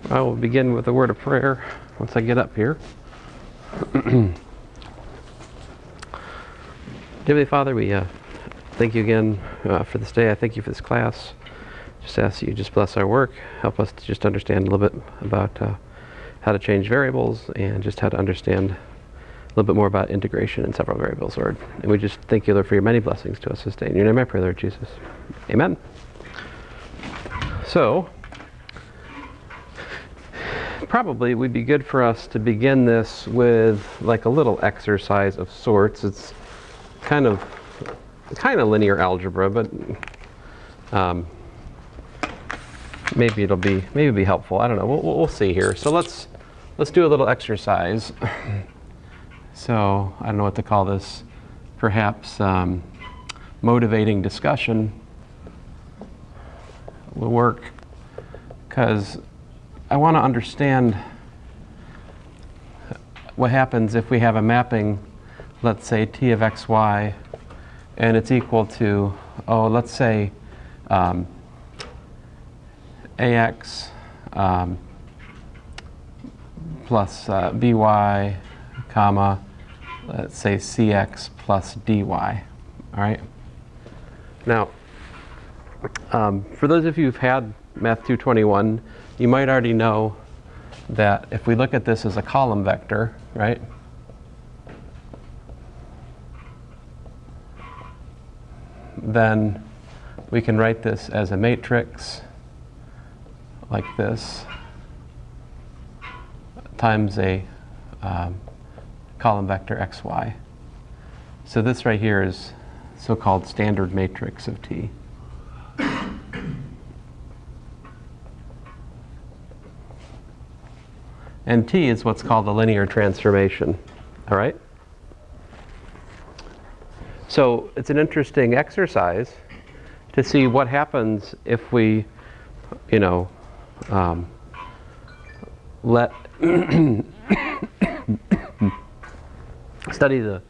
I will begin with a word of prayer once I get up here. Heavenly Father, we thank you again for this day. I thank you for this class. Just ask that you just bless our work. Help us to just understand a little bit about how to change variables and just how to understand a little bit more about integration in several variables, Lord. And we just thank you, Lord, for your many blessings to us this day. In your name I pray, Lord Jesus. Amen. So, probably would be good for us to begin this with like a little exercise of sorts. It's kind of linear algebra, but maybe it'll be helpful. I don't know. We'll see here. So let's do a little exercise. So I don't know what to call this. Perhaps motivating discussion will work, because I want to understand what happens if we have a mapping, let's say t of xy, and it's equal to, let's say ax plus by, comma, let's say cx plus dy. All right. Now, for those of you who've had Math 221, you might already know that if we look at this as a column vector, right? Then we can write this as a matrix like this times a column vector xy. So this right here is so-called standard matrix of T. And T is what's called a linear transformation. All right? So it's an interesting exercise to see what happens if we, let study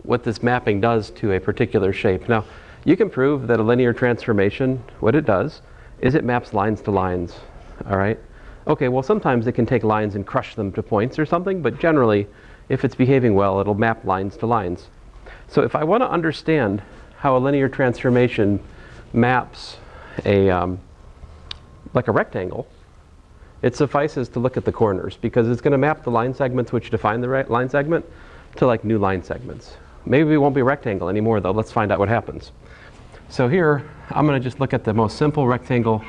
what this mapping does to a particular shape. Now, you can prove that a linear transformation, what it does is it maps lines to lines. All right? Okay, well, sometimes it can take lines and crush them to points or something, but generally, if it's behaving well, it'll map lines to lines. So if I want to understand how a linear transformation maps like a rectangle, it suffices to look at the corners, because it's going to map the line segments which define the line segment to like new line segments. Maybe it won't be a rectangle anymore, though. Let's find out what happens. So here, I'm going to just look at the most simple rectangle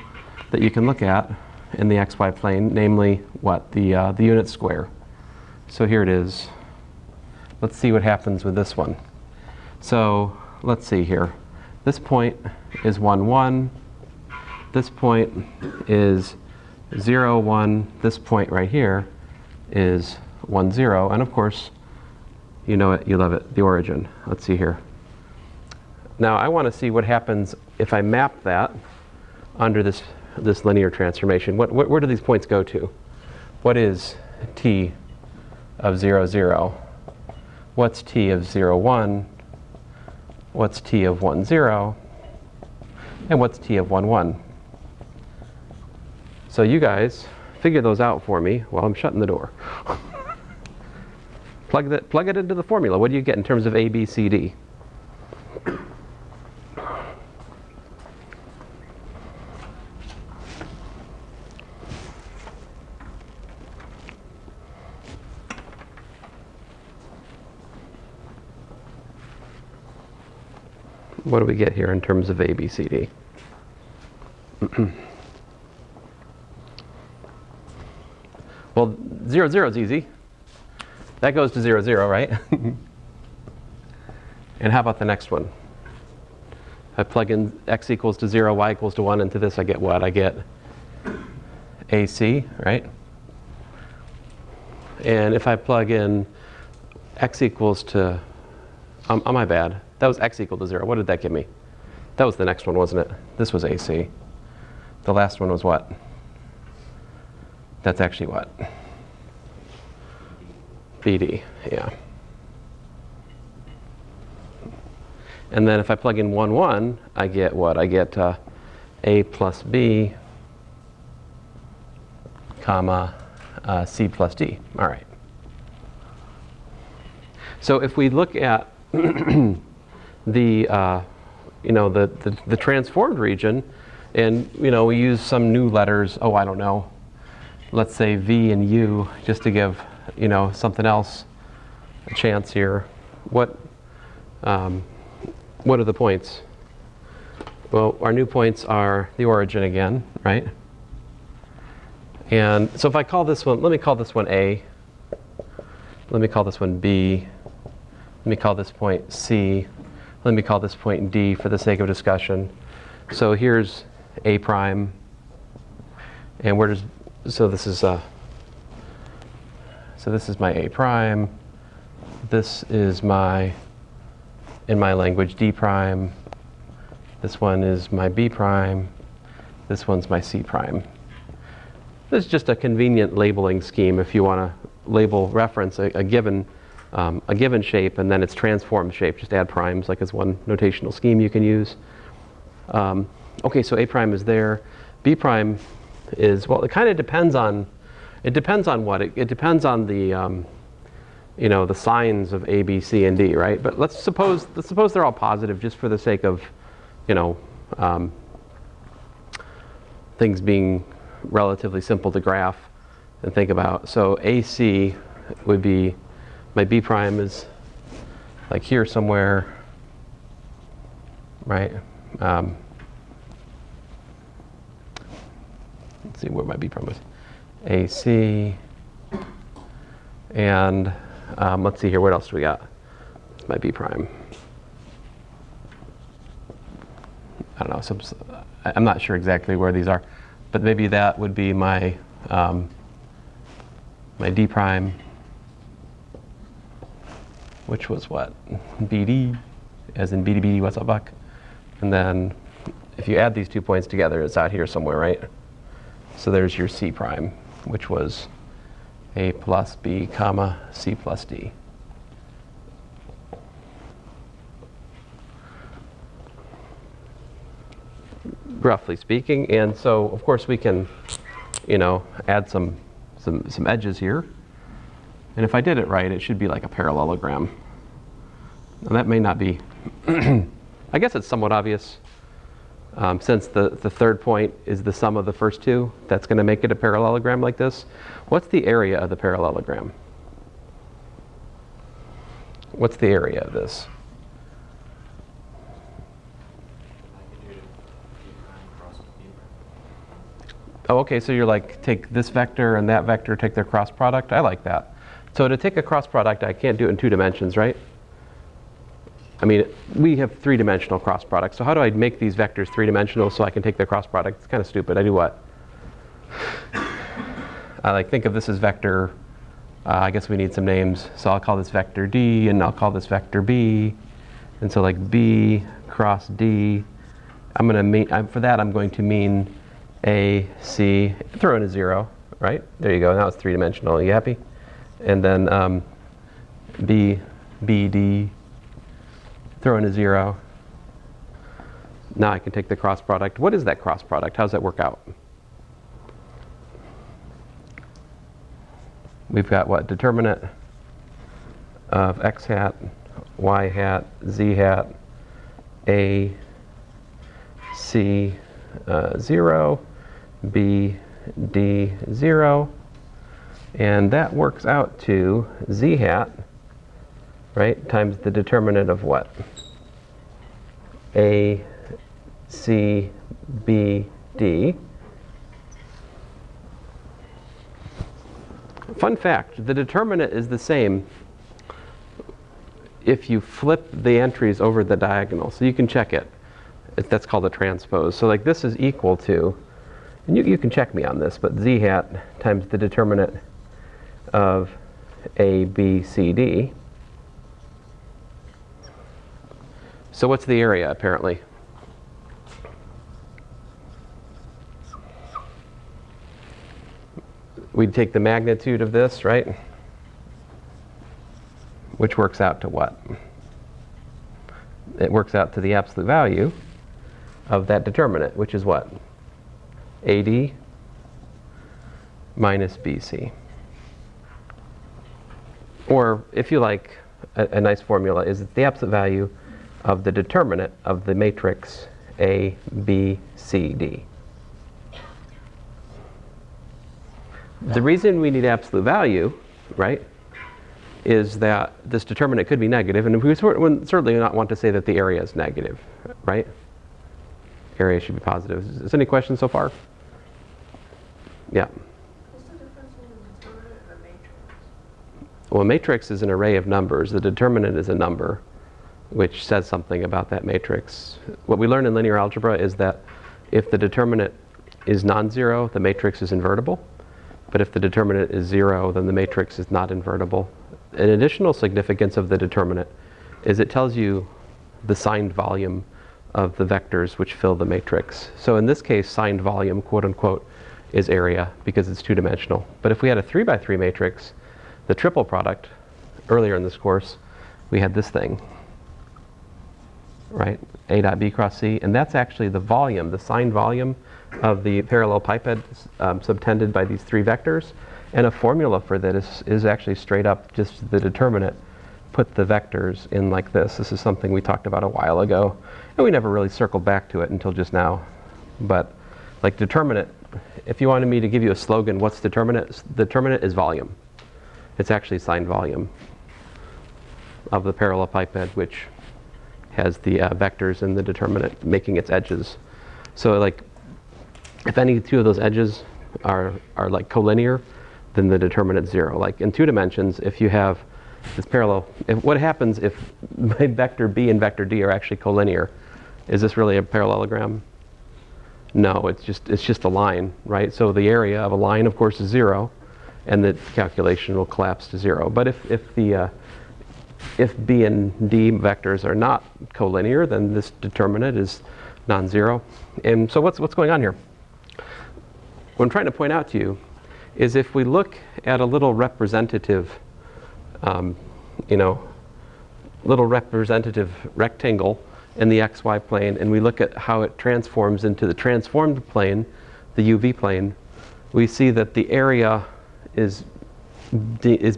that you can look at in the xy plane, namely what? The unit square. So here it is. Let's see what happens with this one. So let's see here. This point is 1, 1. This point is 0, 1. This point right here is 1, 0. And of course, you know it, you love it, the origin. Let's see here. Now I want to see what happens if I map that under this linear transformation. Where do these points go to? What is t of 0, 0? What's t of 0, 1? What's t of 1, 0? And what's t of 1, 1? So you guys figure those out for me while I'm shutting the door. Plug it into the formula. What do you get in terms of A, B, C, D? What do we get here in terms of A, B, C, D? Well, 0, 0 is easy. That goes to 0, 0, right? And how about the next one? I plug in x equals to 0, y equals to 1 into this, I get what? I get AC, right? And if I plug in x equals to, my bad. That was x equal to 0. What did that give me? That was the next one, wasn't it? This was AC. The last one was what? That's actually what? BD, yeah. And then if I plug in 1, 1, I get what? I get A plus B, comma, C plus D. All right. So if we look at the the transformed region, and we use some new letters. Oh, I don't know. Let's say V and U, just to give something else a chance here. What are the points? Well, our new points are the origin again, right? And so if I call this one, let me call this one A. Let me call this one B. Let me call this point C. Let me call this point D for the sake of discussion. So here's A prime. And where does, so this is my A prime. This is my, in my language, D prime. This one is my B prime. This one's my C prime. This is just a convenient labeling scheme if you want to label, reference a given shape, and then its transformed shape. Just add primes, like as one notational scheme you can use. Okay, so A prime is there. B prime is, well, it kind of depends on, it depends on what? It depends on the, the signs of A, B, C, and D, right? But let's suppose they're all positive just for the sake of, things being relatively simple to graph and think about. So AC would be, my B prime is like here somewhere, right? Let's see where my B prime is. AC, and let's see here, what else do we got? It's my B prime. I don't know, I'm not sure exactly where these are, but maybe that would be my my D prime, which was what? BD, as in BD, what's up, buck? And then if you add these 2 points together, it's out here somewhere, right? So there's your C prime, which was A plus B, comma, C plus D. Roughly speaking, and so of course we can, add some edges here, and if I did it right, it should be like a parallelogram. Now that may not be. I guess it's somewhat obvious, since the third point is the sum of the first two. That's going to make it a parallelogram like this. What's the area of the parallelogram? What's the area of this? Oh, okay, so you're like, take this vector and that vector, take their cross product. I like that. So to take a cross product, I can't do it in 2 dimensions, right? I mean, we have 3-dimensional cross products. So how do I make these vectors 3-dimensional so I can take their cross product? It's kind of stupid. I do what? I like think of this as vector. I guess we need some names. So I'll call this vector D, and I'll call this vector B. And so like B cross D. I'm going to mean, for that I'm going to mean A, C, throw in a 0, right? There you go, now it's 3-dimensional. Are you happy? And then B, B, D, throw in a 0. Now I can take the cross product. What is that cross product? How does that work out? We've got what? Determinant of x hat, y hat, z hat, A, C, 0, B, D, 0, and that works out to z hat, right, times the determinant of what? A, C, B, D. Fun fact, the determinant is the same if you flip the entries over the diagonal, so you can check it. That's called a transpose. So like this is equal to, and you can check me on this, but z hat times the determinant of A, B, C, D. So what's the area apparently? We'd take the magnitude of this, right? Which works out to what? It works out to the absolute value of that determinant, which is what? AD minus BC. Or, if you like, a nice formula is the absolute value of the determinant of the matrix A, B, C, D. The reason we need absolute value, right, is that this determinant could be negative, and we would certainly not want to say that the area is negative, right? Area should be positive. Is there any questions so far? Yeah. What's the difference between a determinant and a matrix? Well, a matrix is an array of numbers. The determinant is a number, which says something about that matrix. What we learn in linear algebra is that if the determinant is non-zero, the matrix is invertible. But if the determinant is 0, then the matrix is not invertible. An additional significance of the determinant is it tells you the signed volume of the vectors which fill the matrix. So in this case, signed volume, quote unquote, is area because it's two-dimensional. But if we had a 3 by 3 matrix, the triple product, earlier in this course, we had this thing, right? A dot B cross C, and that's actually the volume, the signed volume of the parallel pipette subtended by these 3 vectors. And a formula for that is actually straight up just the determinant. Put the vectors in like this. This is something we talked about a while ago, and we never really circled back to it until just now. But like determinant, if you wanted me to give you a slogan, what's determinant? Determinant is volume. It's actually signed volume of the parallel pipette, which has the vectors in the determinant making its edges. So like, if any two of those edges are like collinear, then the determinant's 0. Like in 2 dimensions, if you have this parallel, what happens if my vector B and vector D are actually collinear? Is this really a parallelogram? No, it's just a line, right? So the area of a line, of course, is 0, and the calculation will collapse to 0. But if B and D vectors are not collinear, then this determinant is non-zero. And so what's going on here? What I'm trying to point out to you is if we look at a little representative, little representative rectangle in the xy plane, and we look at how it transforms into the transformed plane, the UV plane, we see that the area is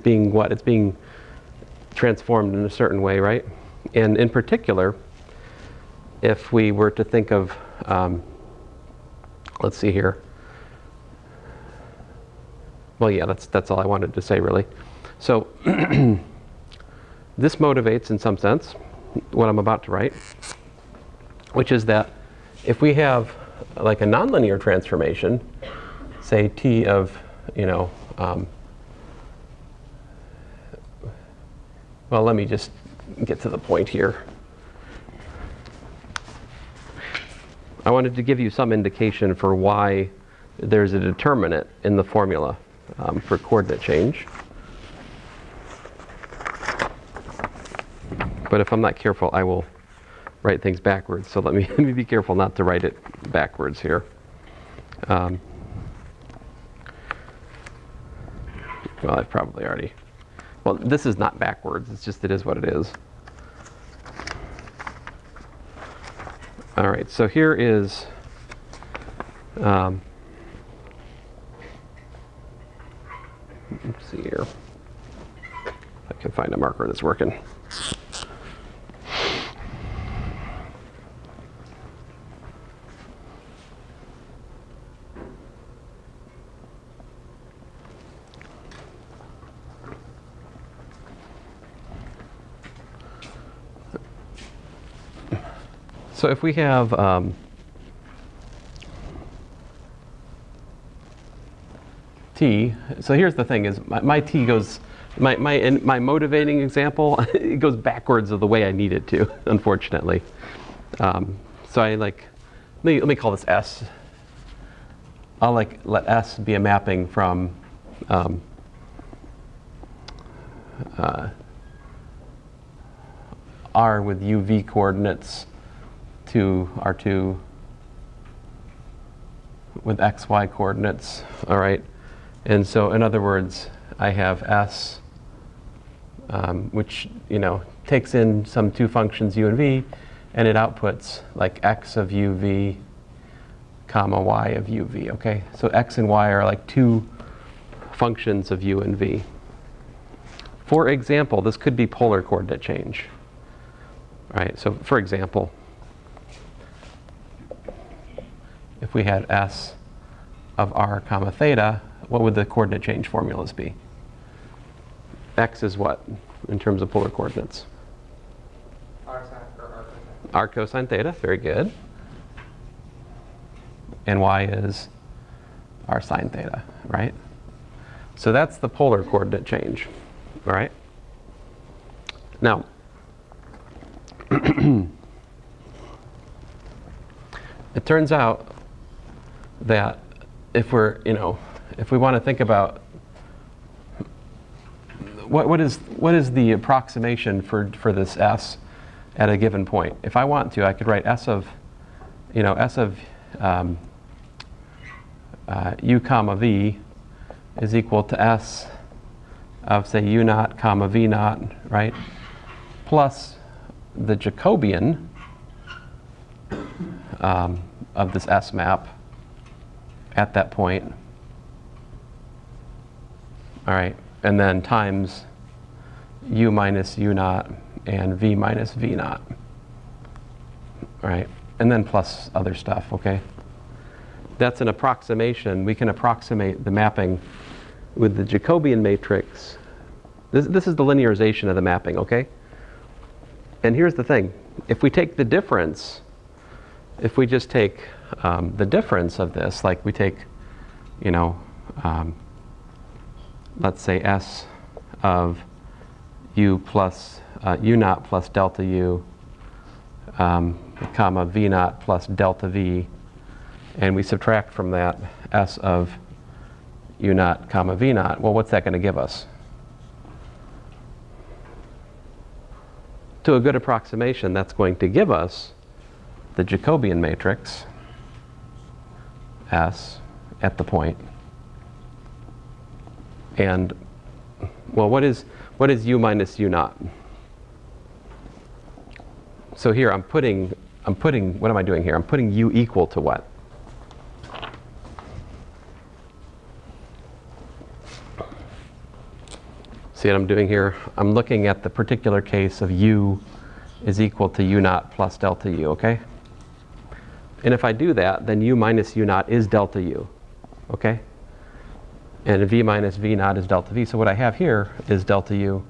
being what? It's being transformed in a certain way, right? And in particular, if we were to think of, let's see here. Well, yeah, that's all I wanted to say, really. So this motivates, in some sense, what I'm about to write, which is that if we have like a nonlinear transformation, say t of, well, let me just get to the point here. I wanted to give you some indication for why there's a determinant in the formula for coordinate change. But if I'm not careful, I will write things backwards. So let me be careful not to write it backwards here. Well, I've probably already. Well, this is not backwards. It's just it is what it is. All right. So here is. Let's see here. If I can find a marker that's working. So if we have t, so here's the thing is my t goes, my motivating example, it goes backwards of the way I need it to, unfortunately. So I let me call this S. I'll let S be a mapping from R with UV coordinates to R2 with XY coordinates, all right? And so in other words, I have S, which, takes in some 2 functions U and V, and it outputs like X of UV, comma Y of UV, okay? So X and Y are like 2 functions of u and v. For example, this could be polar coordinate change. Right, so for example, if we had s of r comma theta, what would the coordinate change formulas be? X is what in terms of polar coordinates? R sine or R cosine. R cosine theta, very good. And y is r sine theta, right? So that's the polar coordinate change, all right? Now, it turns out that if we're, if we want to think about what is the approximation for this s at a given point. If I want to, I could write s of u comma v is equal to s of, say, u naught comma v naught, right? Plus the Jacobian of this S map at that point. All right, and then times u minus u naught and v minus v naught. All right, and then plus other stuff, okay? That's an approximation. We can approximate the mapping with the Jacobian matrix. This is the linearization of the mapping, okay? And here's the thing. If we take the difference, if we just take the difference of this, like we take, let's say s of u plus u naught plus delta u, comma v naught plus delta v, and we subtract from that s of u naught comma v naught, well, what's that going to give us? To a good approximation, that's going to give us the Jacobian matrix S at the point. And, well, what is u minus u naught? So here I'm putting, what am I doing here? I'm putting u equal to what? See what I'm doing here? I'm looking at the particular case of u is equal to u naught plus delta u, okay? And if I do that, then u minus u naught is delta u, okay? And v minus v naught is delta v. So what I have here is delta u,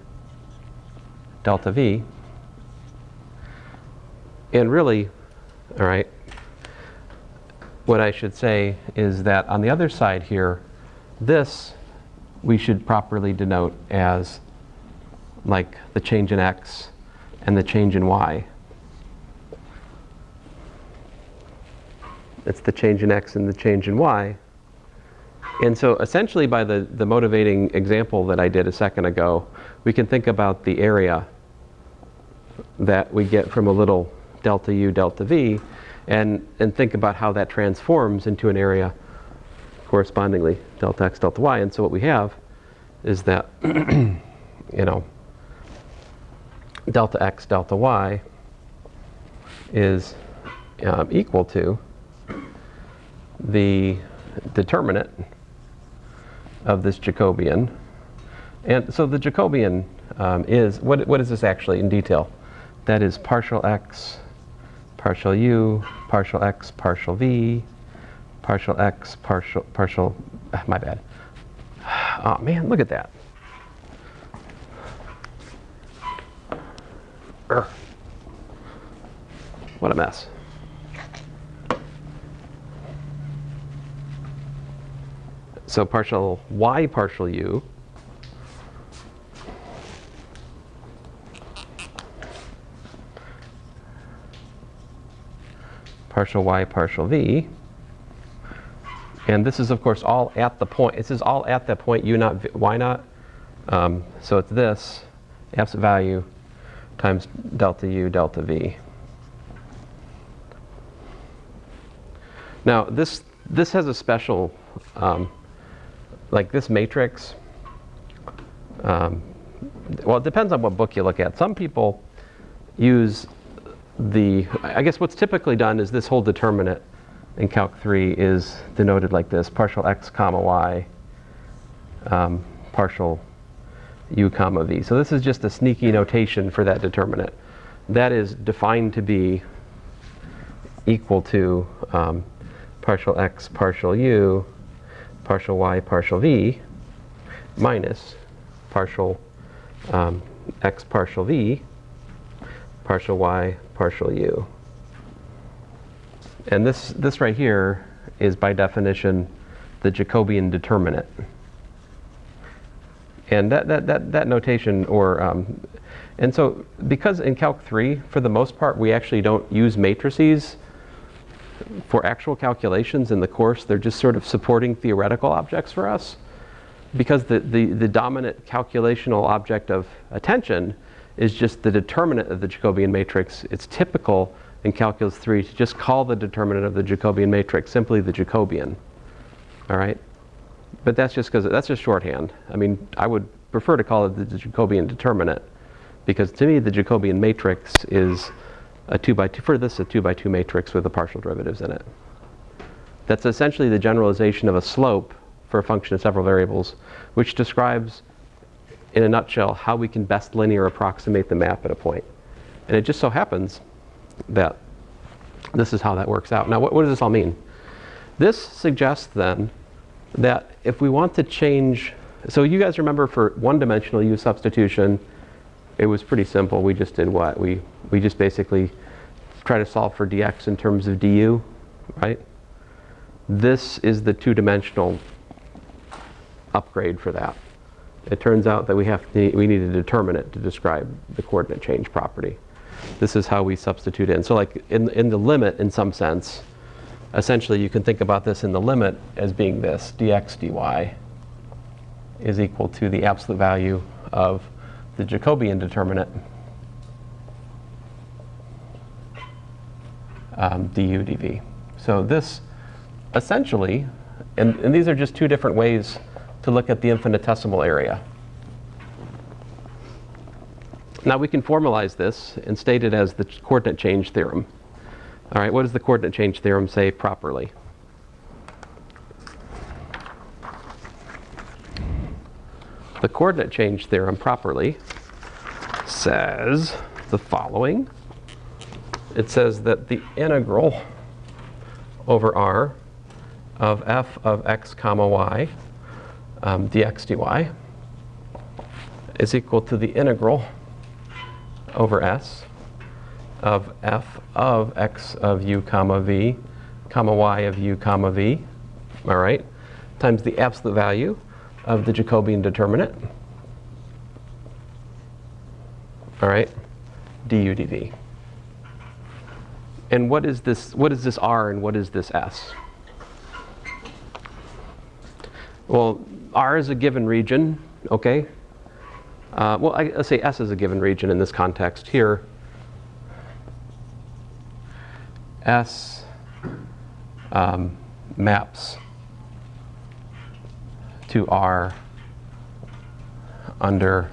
delta v. And really, all right, what I should say is that on the other side here, this we should properly denote as like the change in x and the change in y. It's the change in x and the change in y. And so essentially by the motivating example that I did a second ago, we can think about the area that we get from a little delta u, delta v, and think about how that transforms into an area correspondingly, delta x, delta y. And so what we have is that, delta x, delta y is equal to the determinant of this Jacobian. And so the Jacobian is, what is this actually in detail? That is partial x, partial u, partial x, partial v, partial x, partial, my bad. Oh man, look at that. What a mess. So partial y partial u partial y partial v. And this is, of course, all at the point. This is all at that point u naught, y naught. So it's this, f's value times delta u, delta v. Now, this has a special, like this matrix. Well, it depends on what book you look at. Some people use I guess what's typically done is this whole determinant in Calc 3 is denoted like this, partial x comma y partial u comma v. So this is just a sneaky notation for that determinant. That is defined to be equal to partial x partial u partial y partial v minus partial x partial v partial y partial u. And this right here is by definition the Jacobian determinant. And that notation, and so because in Calc 3, for the most part, we actually don't use matrices for actual calculations in the course. They're just sort of supporting theoretical objects for us. Because the dominant calculational object of attention is just the determinant of the Jacobian matrix, it's typical in Calculus 3 to just call the determinant of the Jacobian matrix simply the Jacobian. All right? But that's just because that's just shorthand. I mean, I would prefer to call it the Jacobian determinant, because to me the Jacobian matrix is a 2x2, for this a 2x2 matrix with the partial derivatives in it. That's essentially the generalization of a slope for a function of several variables, which describes in a nutshell how we can best linear approximate the map at a point. And it just so happens that this is how that works out. Now what does this all mean? This suggests then that if we want to change, so you guys remember for one-dimensional U substitution, it was pretty simple. We just did what? We just basically try to solve for dx in terms of du, right? This is the two-dimensional upgrade for that. It turns out that we need a determinant to describe the coordinate change property. This is how we substitute in. So like in the limit, in some sense, essentially you can think about this in the limit as being this, dx dy is equal to the absolute value of the Jacobian determinant du dv. So this essentially, and these are just two different ways to look at the infinitesimal area. Now we can formalize this and state it as the coordinate change theorem. All right, what does the coordinate change theorem say properly? The coordinate change theorem properly says the following. It says that the integral over R of f of x comma y dx dy is equal to the integral over s of f of x of u comma v comma y of u comma v, all right, times the absolute value of the Jacobian determinant, all right, du dv. And what is this R and what is this S? Well, R is a given region, okay? Let's say S is a given region in this context here. S maps to R under,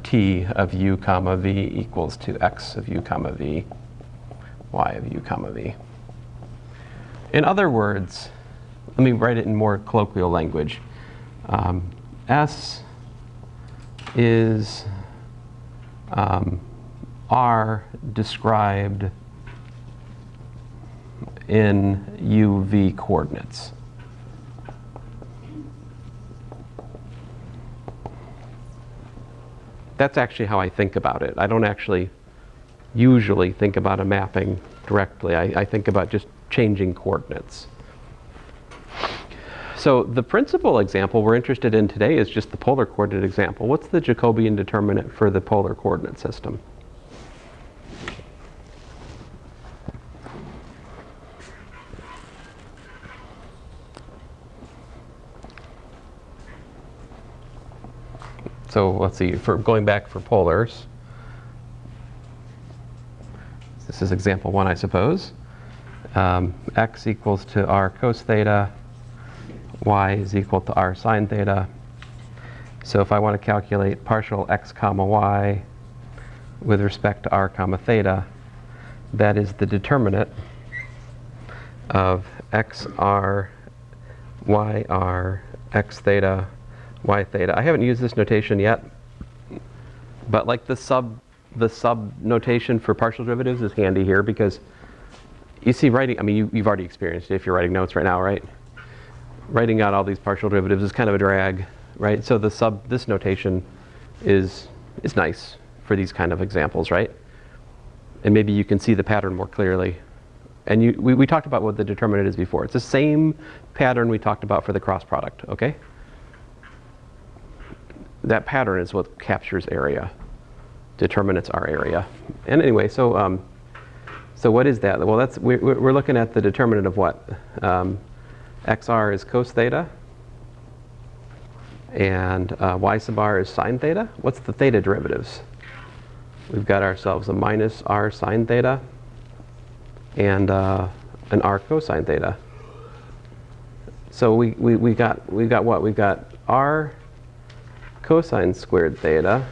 T of u comma v equals to x of u comma v, y of u comma v. In other words, let me write it in more colloquial language. S is R described in uv coordinates. That's actually how I think about it. I don't actually usually think about a mapping directly. I think about just changing coordinates. So the principal example we're interested in today is just the polar coordinate example. What's the Jacobian determinant for the polar coordinate system? So let's see, for going back for polars, this is example 1, I suppose. X equals to r cos theta, y is equal to r sine theta. So if I want to calculate partial x comma y with respect to r comma theta, that is the determinant of xr, yr, x theta, y theta. I haven't used this notation yet, but like the sub notation for partial derivatives is handy here because you see writing, I mean, you've already experienced it if you're writing notes right now, right? Writing out all these partial derivatives is kind of a drag, right? So this notation is nice for these kind of examples, right? And maybe you can see the pattern more clearly. And we talked about what the determinant is before. It's the same pattern we talked about for the cross product, okay? That pattern is what captures area. Determinants are area. And anyway, so what is that? Well, we're looking at the determinant of what? XR is cos theta, and y sub r is sine theta. What's the theta derivatives? We've got ourselves a minus r sine theta and an r cosine theta. So we got what? We've got r cosine squared theta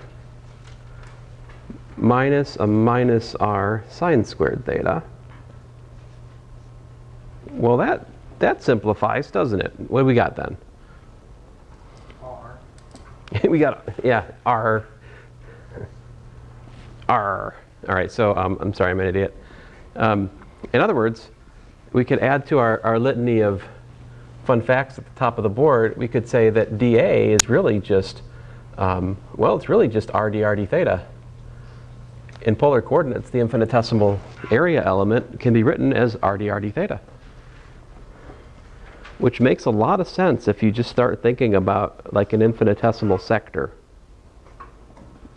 minus a minus r sine squared theta. Well, that simplifies, doesn't it? What do we got then? R. We got, yeah, r. All right, so I'm sorry, I'm an idiot. In other words, we could add to our litany of fun facts at the top of the board. We could say that dA is really just, well, it's really just r dr d theta. In polar coordinates, the infinitesimal area element can be written as r dr d theta, which makes a lot of sense if you just start thinking about like an infinitesimal sector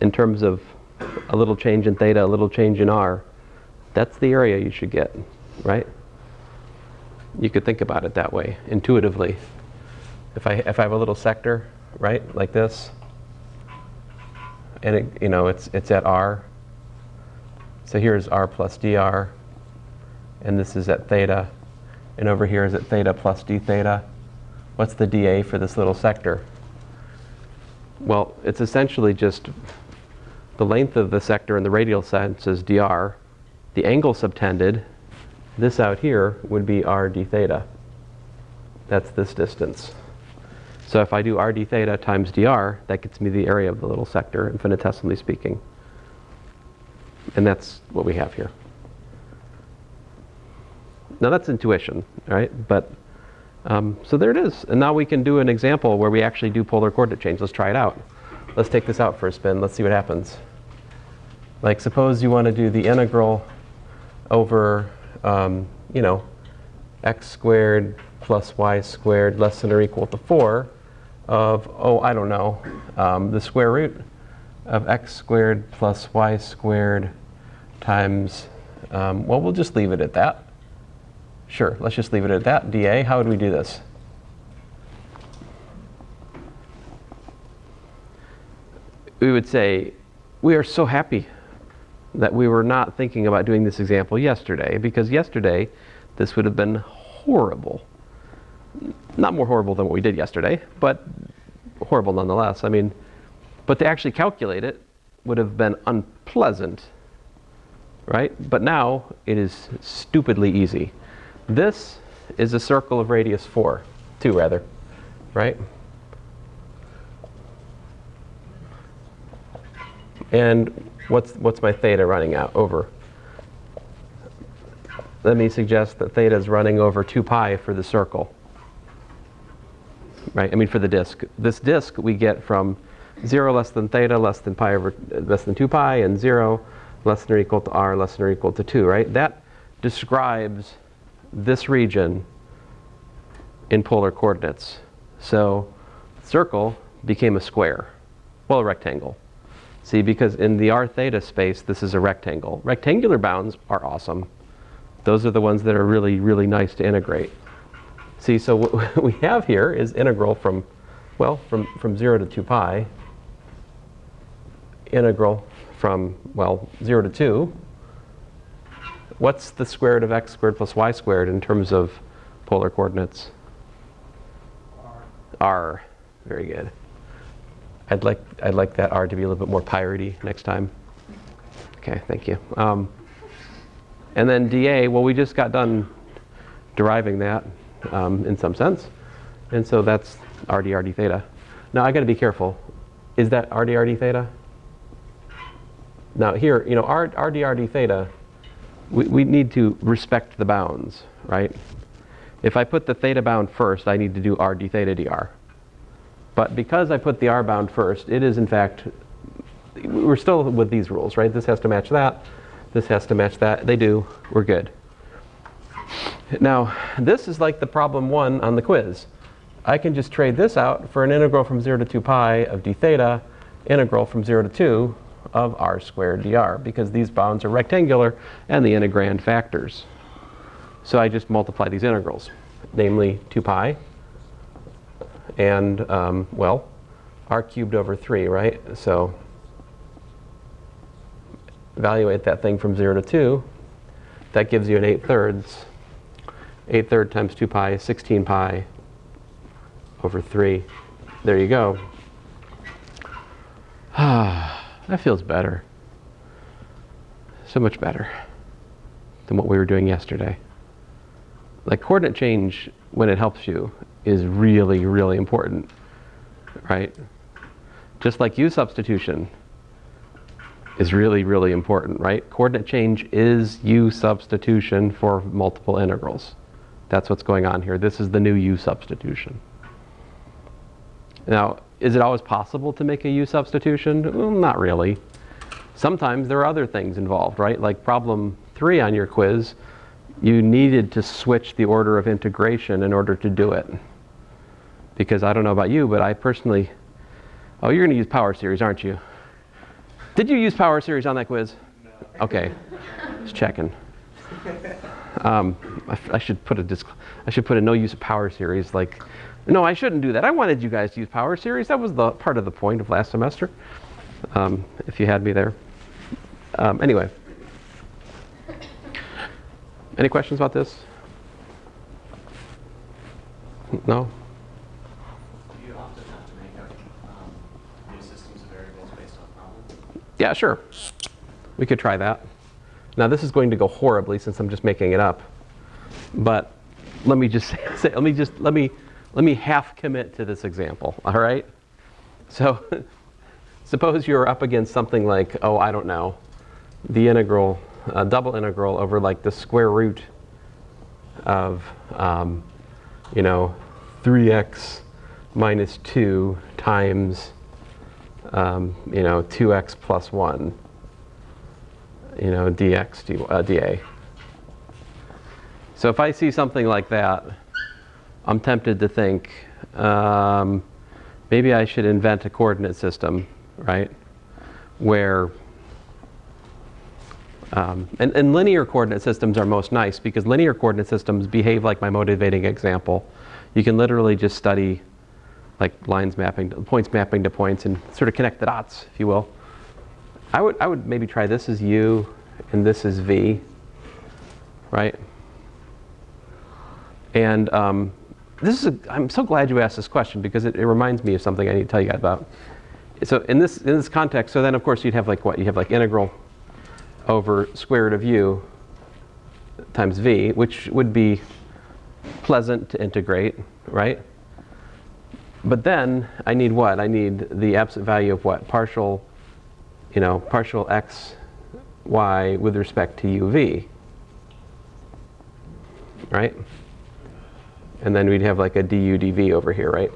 in terms of a little change in theta, a little change in r. That's the area you should get, right? You could think about it that way intuitively. If I have a little sector, right, like this, and it's at r. So here's r plus dr, and this is at theta, and over here is at theta plus d theta. What's the dA for this little sector? Well, it's essentially just the length of the sector in the radial sense is dr. The angle subtended, this out here, would be r d theta. That's this distance. So if I do r d theta times dr, that gets me the area of the little sector, infinitesimally speaking. And that's what we have here. Now that's intuition, right? But so there it is. And now we can do an example where we actually do polar coordinate change. Let's try it out. Let's take this out for a spin. Let's see what happens. Like suppose you want to do the integral over, x squared plus y squared less than or equal to 4 of, I don't know, the square root of x squared plus y squared times, well, we'll just leave it at that. Sure, let's just leave it at that. dA, how would we do this? We would say, we are so happy that we were not thinking about doing this example yesterday, because yesterday this would have been horrible. Not more horrible than what we did yesterday, but horrible nonetheless. I mean, but to actually calculate it would have been unpleasant, right? But now it is stupidly easy. This is a circle of radius 2 rather, right? And what's my theta running out over? Let me suggest that theta is running over 2 pi for the circle, right? I mean for the disk. This disk we get from 0 less than theta less than pi over less than 2 pi, and 0 less than or equal to r less than or equal to 2, right? That describes this region in polar coordinates. So circle became a square, well, a rectangle. See, because in the r theta space, this is a rectangle. Rectangular bounds are awesome. Those are the ones that are really, really nice to integrate. See, so what we have here is integral from 0 to 2 pi, integral from, 0 to 2. What's the square root of x squared plus y squared in terms of polar coordinates? R. Very good. I'd like that r to be a little bit more piratey next time. Okay, thank you. And then dA, well, we just got done deriving that in some sense. And so that's r d theta. Now I got to be careful. Is that RD theta? Now here, you know, RD theta, we need to respect the bounds, right? If I put the theta bound first, I need to do RD theta dr. But because I put the R bound first, it is in fact, we're still with these rules, right? This has to match that. This has to match that. They do. We're good. Now, this is like the problem 1 on the quiz. I can just trade this out for an integral from 0 to 2 pi of d theta, integral from 0 to 2 of r squared dr, because these bounds are rectangular and the integrand factors. So I just multiply these integrals, namely 2 pi and, well, r cubed over 3, right? So evaluate that thing from 0 to 2. That gives you an 8/3. 8/3 times 2 pi is 16 pi over 3. There you go. That feels better. So much better than what we were doing yesterday. Like coordinate change, when it helps you, is really, really important, right? Just like U substitution is really, really important, right? Coordinate change is U substitution for multiple integrals. That's what's going on here. This is the new U substitution. Now, is it always possible to make a U substitution? Well, not really. Sometimes there are other things involved, right? Like problem 3 on your quiz, you needed to switch the order of integration in order to do it. Because I don't know about you, but I personally, oh, you're going to use power series, aren't you? Did you use power series on that quiz? No. Okay, just checking. I should put a no use of power series. Like, no, I shouldn't do that. I wanted you guys to use power series. That was the part of the point of last semester. If you had me there. Anyway, any questions about this? No. Do you often have to make up new systems of variables based on problem? Yeah, sure. We could try that. Now this is going to go horribly since I'm just making it up. But let me just say let me half commit to this example, all right? So suppose you're up against something like, oh, I don't know, the integral, double integral over like the square root of, you know, 3x minus 2 times, you know, 2x plus 1. You know, dx, dA. So if I see something like that, I'm tempted to think, maybe I should invent a coordinate system, right? Where, and linear coordinate systems are most nice because linear coordinate systems behave like my motivating example. You can literally just study like lines mapping, points mapping to points and sort of connect the dots, if you will. I would maybe try this as U and this is V, right? And I'm so glad you asked this question because it reminds me of something I need to tell you guys about. So in this context, so then of course you'd have like what? You have like integral over square root of U times V, which would be pleasant to integrate, right? But then I need what? I need the absolute value of what? Partial, you know, partial x, y with respect to uv, right? And then we'd have like a du dv over here, right?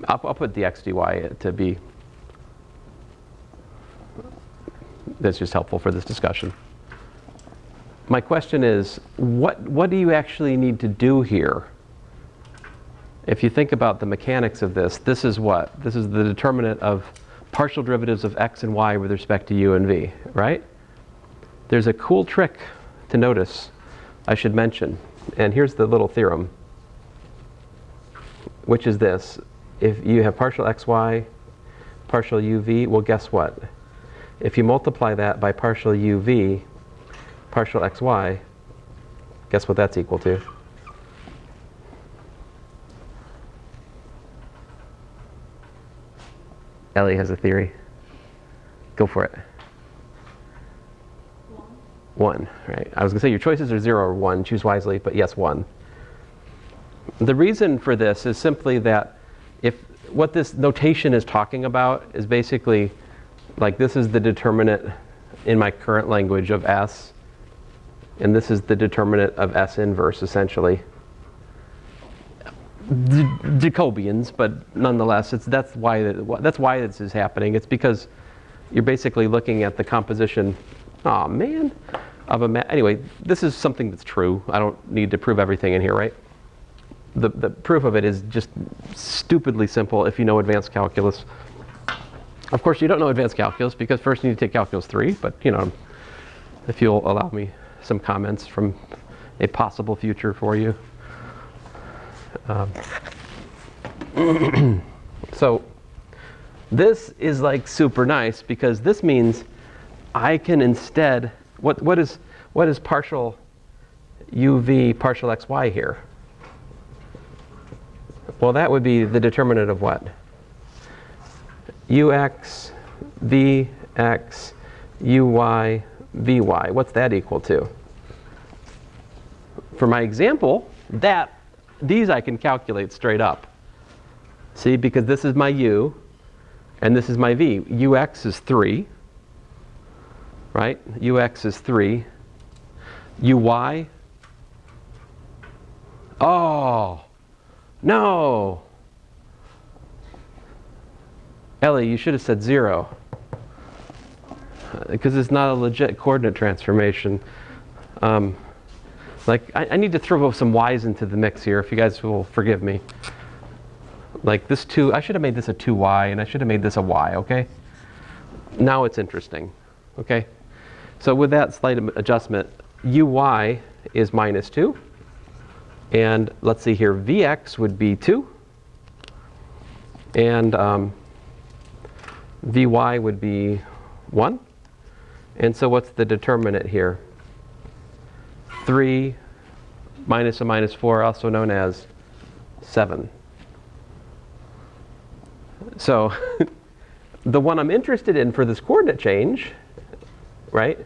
I'll put dx dy to be, that's just helpful for this discussion. My question is, what do you actually need to do here? If you think about the mechanics of this, this is what? This is the determinant of partial derivatives of x and y with respect to u and v, right? There's a cool trick to notice I should mention. And here's the little theorem, which is this. If you have partial xy, partial uv, well, guess what? If you multiply that by partial uv, partial xy, guess what that's equal to? Ellie has a theory. Go for it. 1, right? I was going to say your choices are 0 or 1. Choose wisely, but yes, 1. The reason for this is simply that if what this notation is talking about is basically like this is the determinant in my current language of S, and this is the determinant of S inverse essentially. Jacobians, but nonetheless, that's why this is happening. It's because you're basically looking at the composition. Oh man, of a anyway. This is something that's true. I don't need to prove everything in here, right? The proof of it is just stupidly simple if you know advanced calculus. Of course, you don't know advanced calculus because first you need to take calculus 3. But you know, if you'll allow me some comments from a possible future for you. So this is like super nice because this means I can instead, what is partial uv partial xy here? Well, that would be the determinant of what? Ux, vx, uy, vy. What's that equal to? For my example, these I can calculate straight up. See, because this is my u, and this is my v. Ux is 3, right? Ux is 3. Uy, oh, no. Ellie, you should have said 0. Because it's not a legit coordinate transformation. Like, I need to throw some y's into the mix here, if you guys will forgive me. Like this 2, I should have made this a 2y, and I should have made this a y, okay? Now it's interesting, okay? So with that slight adjustment, uy is minus 2. And let's see here, vx would be 2. And vy would be 1. And so what's the determinant here? 3 minus a minus 4, also known as 7. So the one I'm interested in for this coordinate change, right,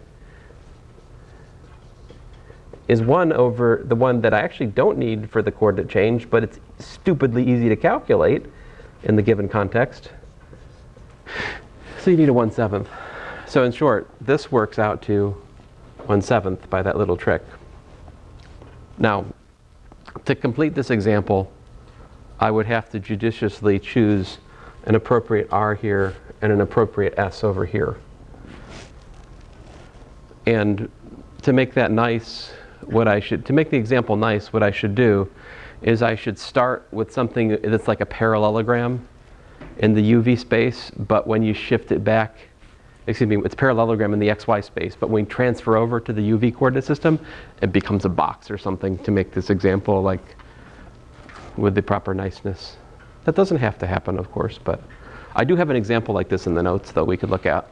is 1 over the one that I actually don't need for the coordinate change, but it's stupidly easy to calculate in the given context. So you need a 1/7. So in short, this works out to 1/7 by that little trick. Now, to complete this example, I would have to judiciously choose an appropriate R here and an appropriate S over here. And to make that nice, to make the example nice, what I should do is I should start with something that's like a parallelogram in the UV space, but when you shift it back, excuse me, it's parallelogram in the XY space, but when you transfer over to the UV coordinate system, it becomes a box or something to make this example like with the proper niceness. That doesn't have to happen, of course, but I do have an example like this in the notes that we could look at.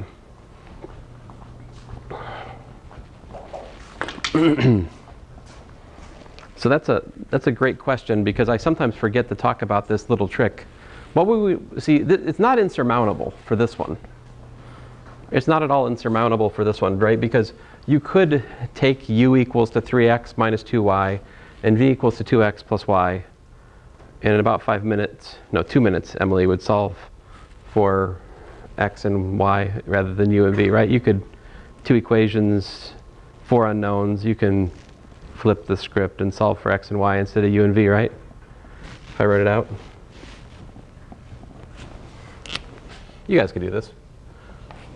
So that's a great question because I sometimes forget to talk about this little trick. What would we see? It's not insurmountable for this one. It's not at all insurmountable for this one, right? Because you could take u equals to 3x minus 2y and v equals to 2x plus y. And in about 2 minutes, Emily would solve for x and y rather than u and v, right? You could, 2 equations, 4 unknowns, you can flip the script and solve for x and y instead of u and v, right? If I wrote it out. You guys could do this.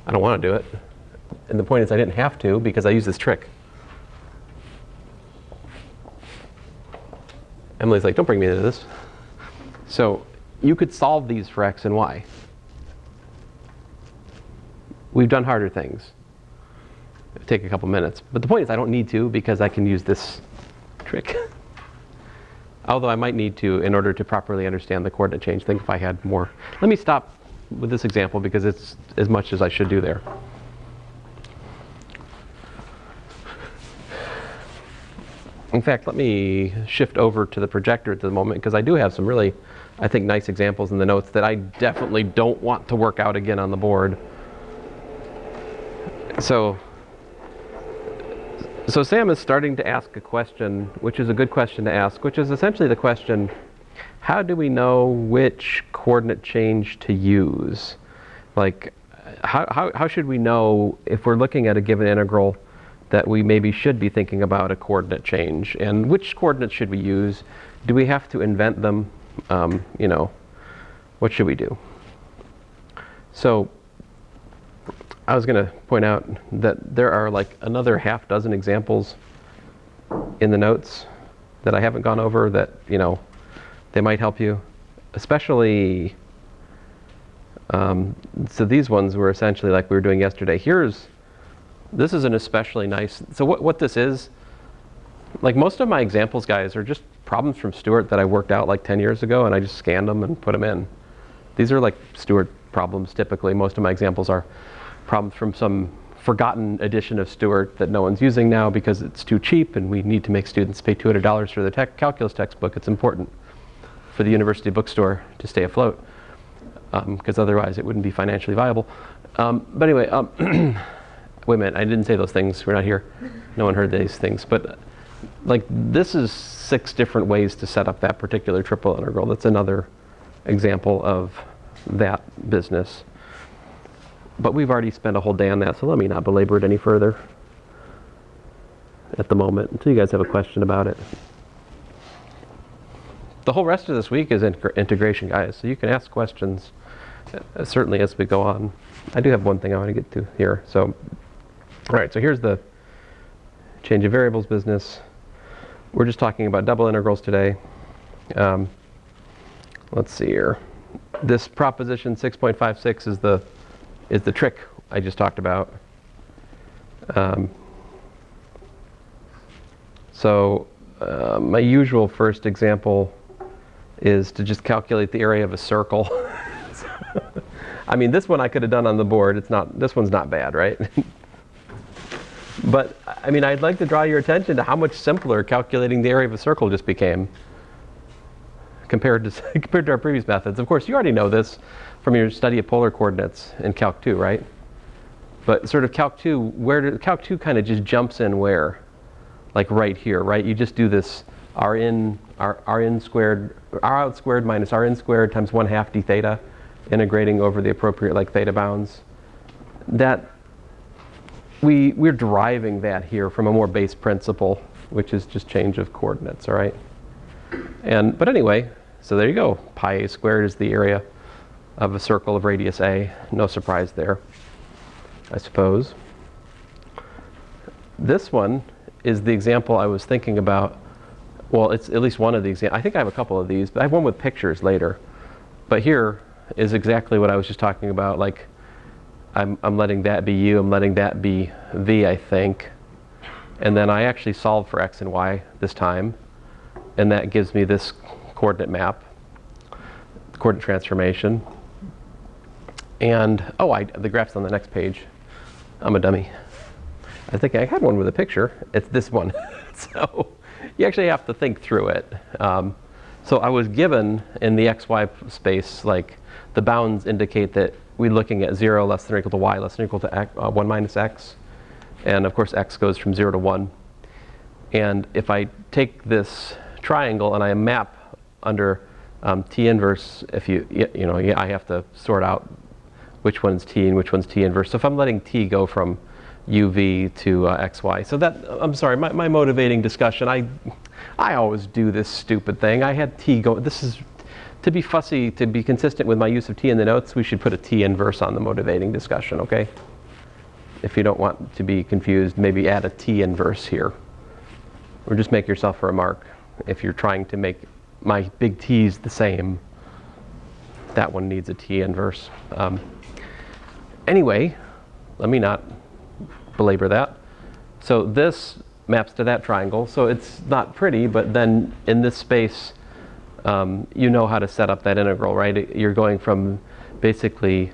I don't want to do it. And the point is I didn't have to because I use this trick. Emily's like, don't bring me into this. So you could solve these for x and y. We've done harder things. It'll take a couple minutes. But the point is I don't need to because I can use this trick. Although I might need to in order to properly understand the coordinate change. Think if I had more. Let me stop with this example because it's as much as I should do there. In fact, let me shift over to the projector at the moment because I do have some really, I think, nice examples in the notes that I definitely don't want to work out again on the board. So Sam is starting to ask a question, which is a good question to ask, which is essentially the question, how do we know which coordinate change to use? Like, how should we know if we're looking at a given integral that we maybe should be thinking about a coordinate change? And which coordinates should we use? Do we have to invent them? You know, what should we do? So I was going to point out that there are like another half dozen examples in the notes that I haven't gone over that, you know, they might help you, especially, so these ones were essentially like we were doing yesterday. This is an especially nice, so what this is, like most of my examples, guys, are just problems from Stewart that I worked out like 10 years ago, and I just scanned them and put them in. These are like Stewart problems typically. Most of my examples are problems from some forgotten edition of Stewart that no one's using now because it's too cheap and we need to make students pay $200 for the calculus textbook. It's important for the university bookstore to stay afloat because otherwise it wouldn't be financially viable. But anyway, wait a minute, I didn't say those things. We're not here. No one heard these things. But like this is 6 different ways to set up that particular triple integral. That's another example of that business. But we've already spent a whole day on that, so let me not belabor it any further at the moment until you guys have a question about it. The whole rest of this week is integration, guys, so you can ask questions certainly as we go on. I do have one thing I want to get to here. So, all right, so here's the change of variables business. We're just talking about double integrals today. Let's see here. This proposition 6.56 is the trick I just talked about. My usual first example is to just calculate the area of a circle. I mean, this one I could have done on the board. This one's not bad, right? But I mean, I'd like to draw your attention to how much simpler calculating the area of a circle just became compared to our previous methods. Of course, you already know this from your study of polar coordinates in Calc 2, right? But sort of Calc 2, Calc 2 kind of just jumps in where? Like right here, right? You just do this r out squared minus r in squared times 1/2 d theta, integrating over the appropriate like theta bounds. That we're deriving that here from a more base principle, which is just change of coordinates, all right? But anyway, so there you go. Pi a squared is the area of a circle of radius a. No surprise there, I suppose. This one is the example I was thinking about. Well, it's at least one of the examples. I think I have a couple of these, but I have one with pictures later. But here is exactly what I was just talking about. Like, I'm letting that be u, I'm letting that be v, I think. And then I actually solve for x and y this time. And that gives me this coordinate map, coordinate transformation. And, the graph's on the next page. I'm a dummy. I think I had one with a picture. It's this one. So you actually have to think through it. So I was given in the xy space, like the bounds indicate that we're looking at 0 less than or equal to y less than or equal to x, 1 minus x. And of course, x goes from 0 to 1. And if I take this triangle and I map under t inverse, I have to sort out which one's t and which one's t inverse. So if I'm letting t go from uv to xy. So that, I'm sorry, my motivating discussion, I always do this stupid thing. I had t go, this is, to be fussy, to be consistent with my use of t in the notes, we should put a t inverse on the motivating discussion, okay? If you don't want to be confused, maybe add a t inverse here. Or just make yourself a remark. If you're trying to make my big T's the same, that one needs a t inverse. Anyway, let me not belabor that. So this maps to that triangle. So it's not pretty, but then in this space, you know how to set up that integral, right? You're going from basically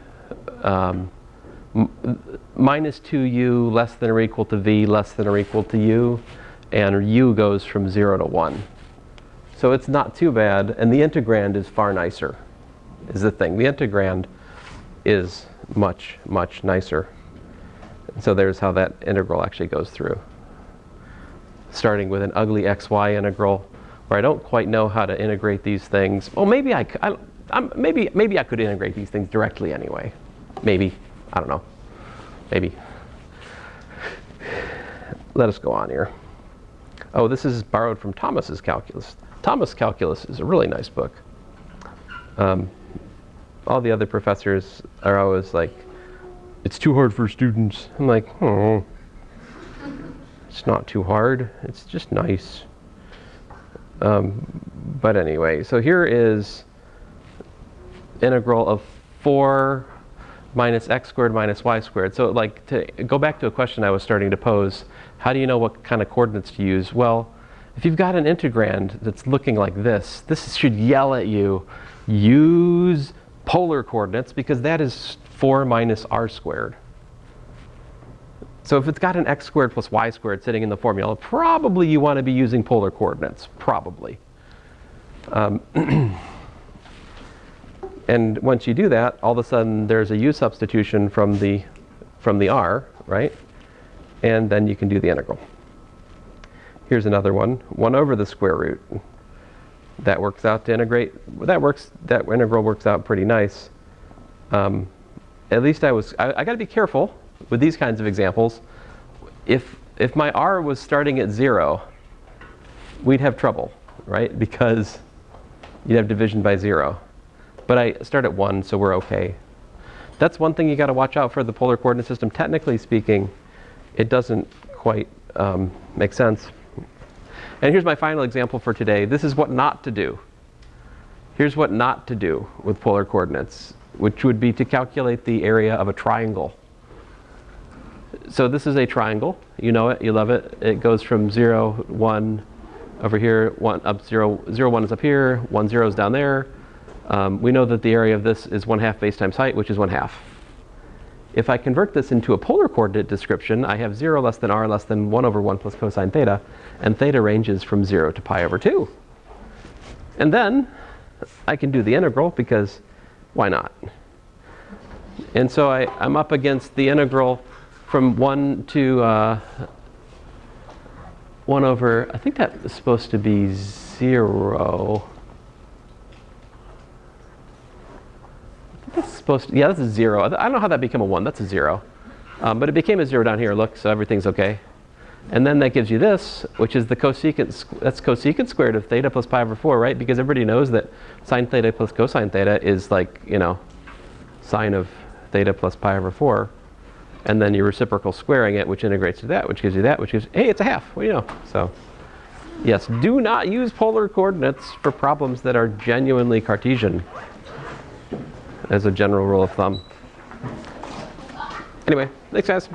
minus 2u less than or equal to v less than or equal to u, and u goes from 0 to 1. So it's not too bad, and the integrand is far nicer, is the thing. The integrand is much, much nicer. So there's how that integral actually goes through. Starting with an ugly xy integral, or I don't quite know how to integrate these things. Well, maybe maybe I could integrate these things directly anyway. Maybe. I don't know. Maybe. Let us go on here. Oh, this is borrowed from Thomas's Calculus. Thomas' Calculus is a really nice book. All the other professors are always like, it's too hard for students. I'm like, oh, it's not too hard. It's just nice. But anyway, so here is integral of 4 minus x squared minus y squared. So like, to go back to a question I was starting to pose, how do you know what kind of coordinates to use? Well, if you've got an integrand that's looking like this should yell at you, use polar coordinates, because that is 4 minus r squared. So if it's got an x squared plus y squared sitting in the formula, probably you want to be using polar coordinates, probably. And once you do that, all of a sudden there's a u substitution from the r, right? And then you can do the integral. Here's another one, 1 over the square root. That works out to integrate. That integral works out pretty nice. At least I got to be careful with these kinds of examples. If my r was starting at 0, we'd have trouble, right? Because you'd have division by 0. But I start at 1, so we're okay. That's one thing you got to watch out for the polar coordinate system. Technically speaking, it doesn't quite make sense. And here's my final example for today. This is what not to do. Here's what not to do with polar coordinates, which would be to calculate the area of a triangle. So this is a triangle. You know it, you love it. It goes from 0, 1 over here, 1 up 0, 0, 1 is up here, 1, 0 is down there. We know that the area of this is 1/2 base times height, which is 1/2. If I convert this into a polar coordinate description, I have 0 less than r less than 1 over 1 plus cosine theta, and theta ranges from 0 to pi over 2. And then I can do the integral, because why not? And so I'm up against the integral from 1 to 1 over, I think that is supposed to be 0. That's supposed to, yeah, that's a 0. I don't know how that became a 1. That's a 0. But it became a 0 down here, look, so everything's okay. And then that gives you this, which is the cosecant, that's cosecant squared of theta plus pi over 4, right? Because everybody knows that sine theta plus cosine theta is like, you know, sine of theta plus pi over 4. And then you're reciprocal squaring it, which integrates to that, which gives you that, which gives, hey, it's a half. What do you know? So, yes, do not use polar coordinates for problems that are genuinely Cartesian, as a general rule of thumb. Anyway, thanks guys.